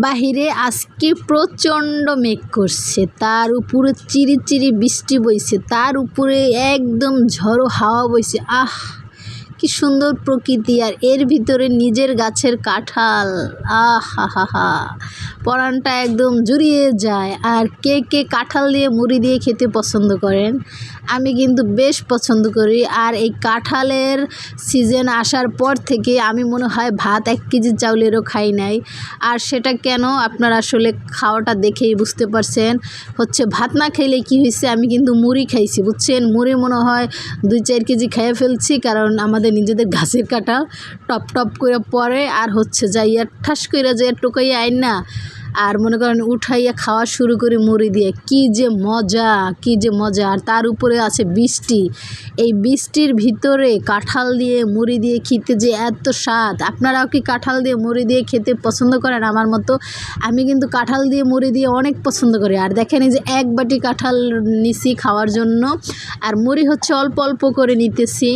বাহিরে আজকে প্রচণ্ড মেঘ করছে, তার উপরে চিরিচিরি বৃষ্টি বইছে, তার উপরে একদম ঝড়ো হাওয়া বইছে। আহ, কি সুন্দর প্রকৃতি, আর এর ভিতরে নিজের গাছের কাঁঠাল। আহ হা হা হা, পরানটা একদম জুড়িয়ে যায়। আর কে কে কাঁঠাল দিয়ে মুড়ি দিয়ে খেতে পছন্দ করেন? আমি কিন্তু বেশ পছন্দ করি। আর এই কাঁঠালের সিজন আসার পর থেকে আমি মনে হয় ভাত 1 কেজি চাউলেরও খাই নাই। আর সেটা কেন, আপনারা আসলে খাওয়াটা দেখেই বুঝতে পারছেন। হচ্ছে ভাত না খাইলে কি হয়েছে, আমি কিন্তু মুড়ি খাইছি, বুঝছেন। মুড়ি মনে হয় 2-4 কেজি খেয়ে ফেলছি, কারণ আমাদের নিজেদের গাছের কাঁঠাল টপ টপ করে পড়ে। আর হচ্ছে যাইয়া ঠাস করে যাইয়া টোকাইয়া আইন না, আর মনে করেন উঠাইয়া খাওয়া শুরু করি মুড়ি দিয়ে। কি যে মজা, কি যে মজা। আর তার উপরে আছে বৃষ্টি। এই বৃষ্টির ভিতরে কাঁঠাল দিয়ে মুড়ি দিয়ে খেতে যে এত স্বাদ। আপনারাও কি কাঁঠাল দিয়ে মুড়ি দিয়ে খেতে পছন্দ করেন আমার মতো? আমি কিন্তু কাঁঠাল দিয়ে মুড়ি দিয়ে অনেক পছন্দ করি। আর দেখেন, এই যে 1 বাটি কাঁঠাল নিছি খাওয়ার জন্য, আর মুড়ি হচ্ছে অল্প অল্প করে নিতেছি।